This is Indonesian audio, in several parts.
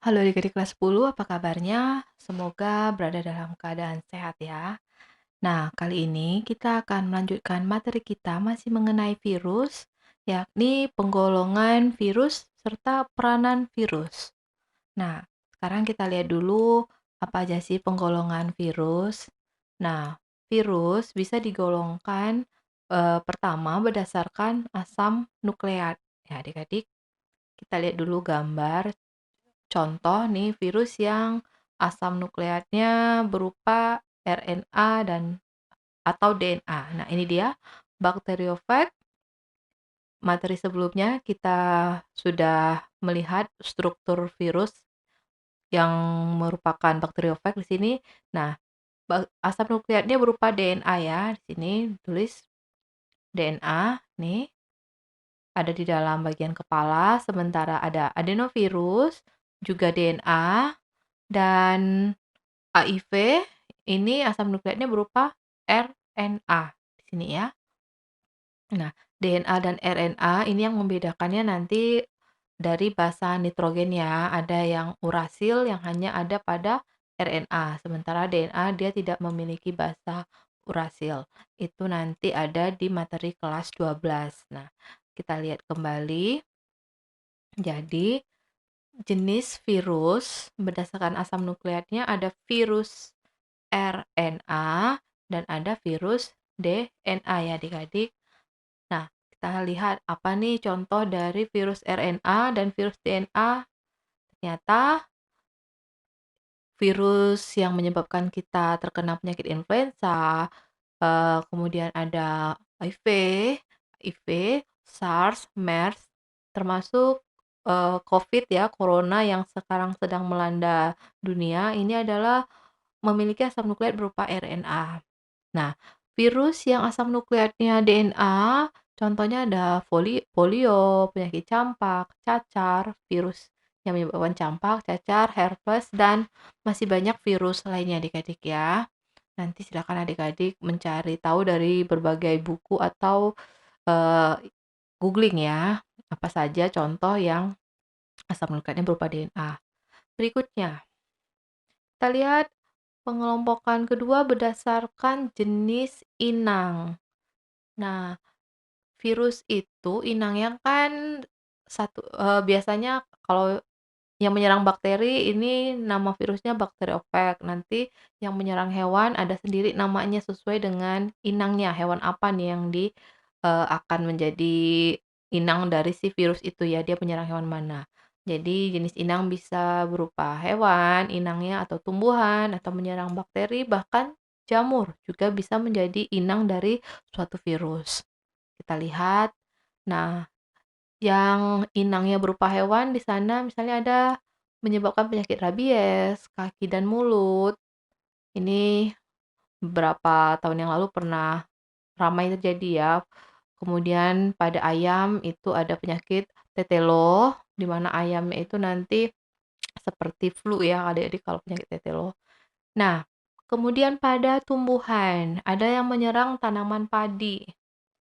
Halo adik-adik kelas 10, apa kabarnya? Semoga berada dalam keadaan sehat ya. Nah, kali ini kita akan melanjutkan materi kita masih mengenai virus, yakni penggolongan virus serta peranan virus. Nah, sekarang kita lihat dulu apa aja sih penggolongan virus. Nah, virus bisa digolongkan pertama berdasarkan asam nukleat. Ya, adik-adik, kita lihat dulu gambar. Contoh nih virus yang asam nukleatnya berupa RNA dan atau DNA. Nah, ini dia bakteriofag. Materi sebelumnya kita sudah melihat struktur virus yang merupakan bakteriofag di sini. Nah, asam nukleatnya berupa DNA ya. Di sini tulis DNA nih ada di dalam bagian kepala, sementara ada adenovirus, juga DNA, dan HIV ini asam nukleatnya berupa RNA di sini ya. Nah, DNA dan RNA ini yang membedakannya nanti dari basa nitrogennya. Ada yang urasil yang hanya ada pada RNA, sementara DNA dia tidak memiliki basa urasil. Itu nanti ada di materi kelas 12. Nah, kita lihat kembali. Jadi, jenis virus berdasarkan asam nukleatnya ada virus RNA dan ada virus DNA ya adik-adik. Nah, kita lihat apa nih contoh dari virus RNA dan virus DNA. Ternyata virus yang menyebabkan kita terkena penyakit influenza, kemudian ada HIV, SARS, MERS, termasuk COVID ya, corona yang sekarang sedang melanda dunia, ini adalah memiliki asam nukleat berupa RNA. Nah, virus yang asam nukleatnya DNA, contohnya ada polio, penyakit campak, cacar, virus yang menyebabkan campak, cacar, herpes, dan masih banyak virus lainnya adik-adik ya. Nanti silakan adik-adik mencari tahu dari berbagai buku atau eh, googling ya, apa saja contoh yang asam nukleatnya berupa DNA. Berikutnya, kita lihat pengelompokan kedua berdasarkan jenis inang. Nah, virus itu inangnya kan biasanya kalau yang menyerang bakteri ini nama virusnya bakteriofag. Nanti yang menyerang hewan ada sendiri namanya sesuai dengan inangnya. Hewan apa nih yang akan menjadi inang dari si virus itu ya, dia menyerang hewan mana. Jadi jenis inang bisa berupa hewan, inangnya atau tumbuhan, atau menyerang bakteri, bahkan jamur juga bisa menjadi inang dari suatu virus. Kita lihat. Nah, yang inangnya berupa hewan di sana misalnya ada menyebabkan penyakit rabies, kaki dan mulut. Ini beberapa tahun yang lalu pernah ramai terjadi ya. Kemudian pada ayam itu ada penyakit tetelo, di mana ayamnya itu nanti seperti flu ya adik-adik kalau penyakit tetelo. Nah, kemudian pada tumbuhan ada yang menyerang tanaman padi.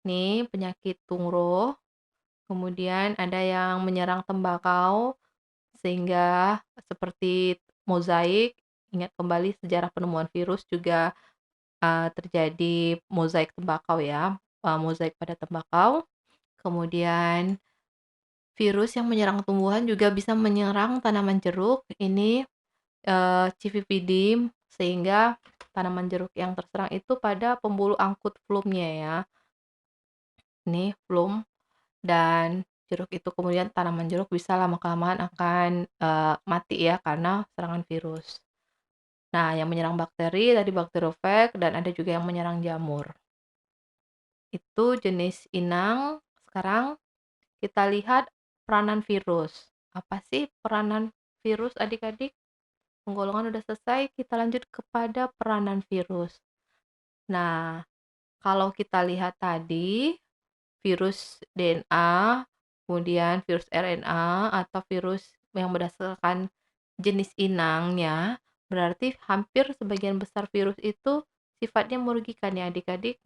Nih penyakit tungro. Kemudian ada yang menyerang tembakau, sehingga seperti mozaik, ingat kembali sejarah penemuan virus juga terjadi mozaik tembakau ya, mozaik pada tembakau. Kemudian virus yang menyerang tumbuhan juga bisa menyerang tanaman jeruk, ini Civipidim, sehingga tanaman jeruk yang terserang itu pada pembuluh angkut flumnya ya. Ini flum. Dan jeruk itu kemudian tanaman jeruk bisa lama-kelamaan akan, mati ya karena serangan virus. Nah, yang menyerang bakteri tadi bakteriofag dan ada juga yang menyerang jamur. Itu jenis inang. Sekarang kita lihat peranan virus. Apa sih peranan virus adik-adik? Penggolongan udah selesai, kita lanjut kepada peranan virus. Nah, kalau kita lihat tadi virus DNA, kemudian virus RNA atau virus yang berdasarkan jenis inangnya, berarti hampir sebagian besar virus itu sifatnya merugikan ya adik-adik,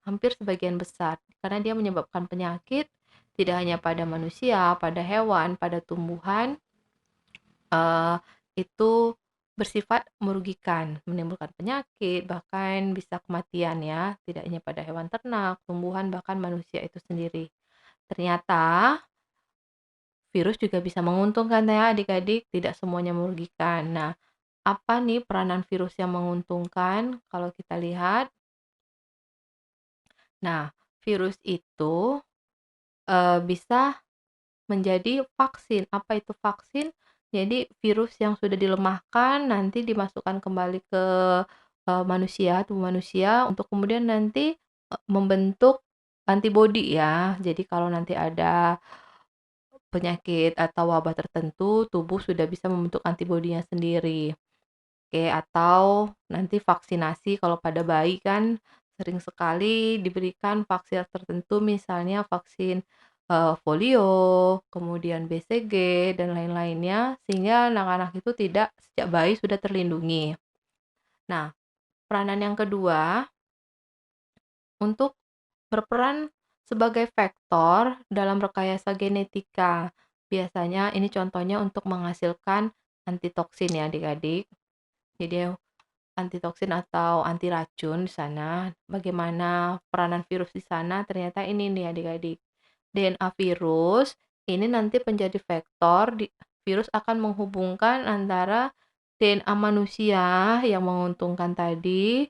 hampir sebagian besar, karena dia menyebabkan penyakit tidak hanya pada manusia, pada hewan, pada tumbuhan, eee, itu bersifat merugikan, menimbulkan penyakit, bahkan bisa kematian ya, tidak hanya pada hewan ternak, tumbuhan, bahkan manusia itu sendiri. Ternyata virus juga bisa menguntungkan ya adik-adik, tidak semuanya merugikan. Nah, apa nih peranan virus yang menguntungkan? Kalau kita lihat, nah virus itu bisa menjadi vaksin. Apa itu vaksin? Jadi virus yang sudah dilemahkan nanti dimasukkan kembali ke manusia, tubuh manusia untuk kemudian nanti membentuk antibodi ya. Jadi kalau nanti ada penyakit atau wabah tertentu, tubuh sudah bisa membentuk antibodinya sendiri. Oke, atau nanti vaksinasi kalau pada bayi kan sering sekali diberikan vaksin tertentu, misalnya vaksin polio, kemudian BCG, dan lain-lainnya, sehingga anak-anak itu tidak sejak bayi sudah terlindungi. Nah, peranan yang kedua untuk berperan sebagai vektor dalam rekayasa genetika. Biasanya ini contohnya untuk menghasilkan antitoksin ya adik-adik. Jadi antitoksin atau anti racun di sana. Bagaimana peranan virus di sana? Ternyata ini nih adik-adik. DNA virus ini nanti menjadi vektor virus akan menghubungkan antara DNA manusia yang menguntungkan tadi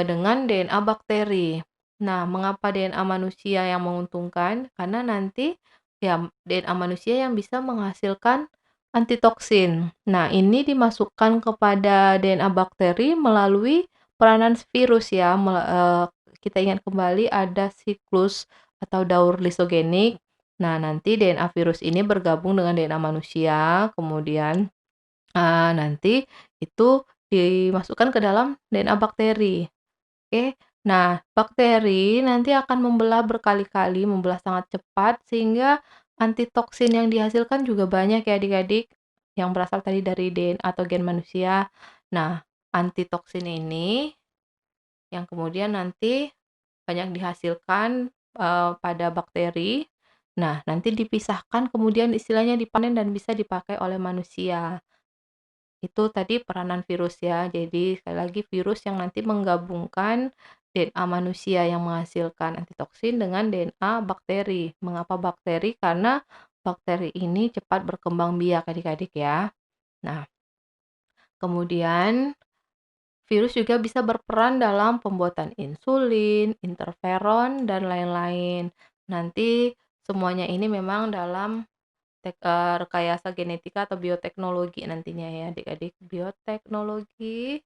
dengan DNA bakteri. Nah, mengapa DNA manusia yang menguntungkan? Karena nanti ya DNA manusia yang bisa menghasilkan antitoksin. Nah, ini dimasukkan kepada DNA bakteri melalui peranan virus ya. Kita ingat kembali ada siklus atau daur lisogenik. Nah, nanti DNA virus ini bergabung dengan DNA manusia, kemudian nanti itu dimasukkan ke dalam DNA bakteri. Oke. Nah, bakteri nanti akan membelah berkali-kali, membelah sangat cepat sehingga antitoksin yang dihasilkan juga banyak ya adik-adik, yang berasal tadi dari DNA atau gen manusia. Nah, antitoksin ini yang kemudian nanti banyak dihasilkan pada bakteri. Nah, nanti dipisahkan kemudian istilahnya dipanen dan bisa dipakai oleh manusia. Itu tadi peranan virus ya. Jadi sekali lagi virus yang nanti menggabungkan DNA manusia yang menghasilkan antitoksin dengan DNA bakteri. Mengapa bakteri? Karena bakteri ini cepat berkembang biak adik-adik ya. Nah, kemudian virus juga bisa berperan dalam pembuatan insulin, interferon, dan lain-lain. Nanti semuanya ini memang dalam rekayasa genetika atau bioteknologi nantinya ya adik-adik. Bioteknologi,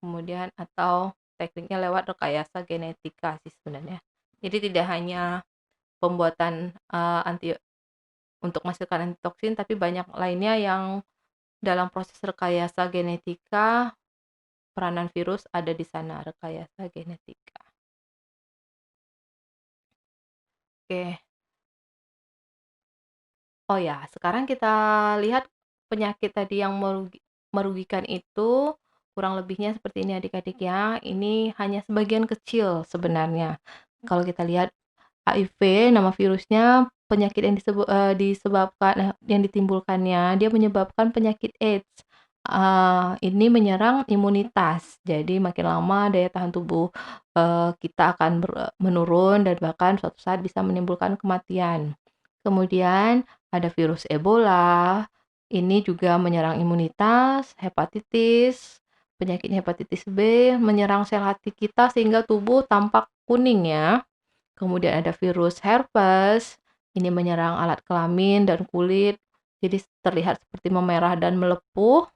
kemudian atau tekniknya lewat rekayasa genetika sih sebenarnya. Jadi tidak hanya pembuatan anti untuk menghasilkan antitoksin, tapi banyak lainnya yang dalam proses rekayasa genetika peranan virus ada di sana, rekayasa genetika. Oke. Oh ya, sekarang kita lihat penyakit tadi yang merugikan itu kurang lebihnya seperti ini adik-adik ya. Ini hanya sebagian kecil sebenarnya. Kalau kita lihat HIV, nama virusnya penyakit yang disebabkan yang ditimbulkannya, dia menyebabkan penyakit AIDS. Ini menyerang imunitas. Jadi makin lama daya tahan tubuh kita akan menurun dan bahkan suatu saat bisa menimbulkan kematian. Kemudian ada virus Ebola, ini juga menyerang imunitas, hepatitis, penyakit hepatitis B menyerang sel hati kita sehingga tubuh tampak kuning ya. Kemudian ada virus herpes, ini menyerang alat kelamin dan kulit, jadi terlihat seperti memerah dan melepuh.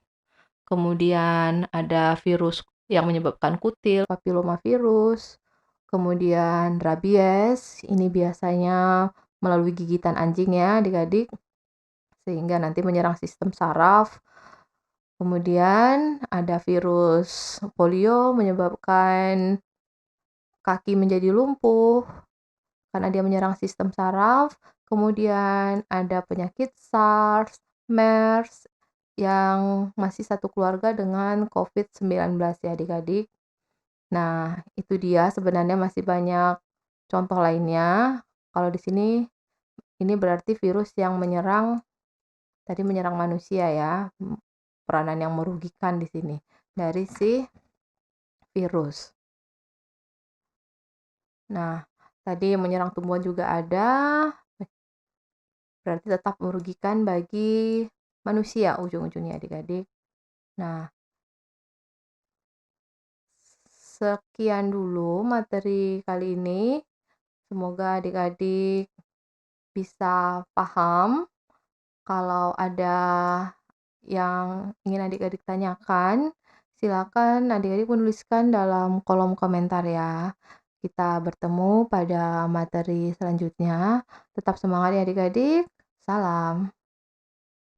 Kemudian ada virus yang menyebabkan kutil, papilomavirus. Kemudian rabies, ini biasanya melalui gigitan anjing ya adik-adik, sehingga nanti menyerang sistem saraf. Kemudian ada virus polio menyebabkan kaki menjadi lumpuh karena dia menyerang sistem saraf. Kemudian ada penyakit SARS, MERS yang masih satu keluarga dengan COVID-19 ya adik-adik. Nah, itu dia sebenarnya masih banyak contoh lainnya. Kalau di sini ini berarti virus yang menyerang Tadi menyerang manusia ya, peranan yang merugikan di sini dari si virus. Nah, tadi menyerang tumbuhan juga ada, berarti tetap merugikan bagi manusia ujung-ujungnya adik-adik. Nah, sekian dulu materi kali ini. Semoga adik-adik bisa paham. Kalau ada yang ingin adik-adik tanyakan, silakan adik-adik menuliskan dalam kolom komentar ya. Kita bertemu pada materi selanjutnya. Tetap semangat ya adik-adik. Salam.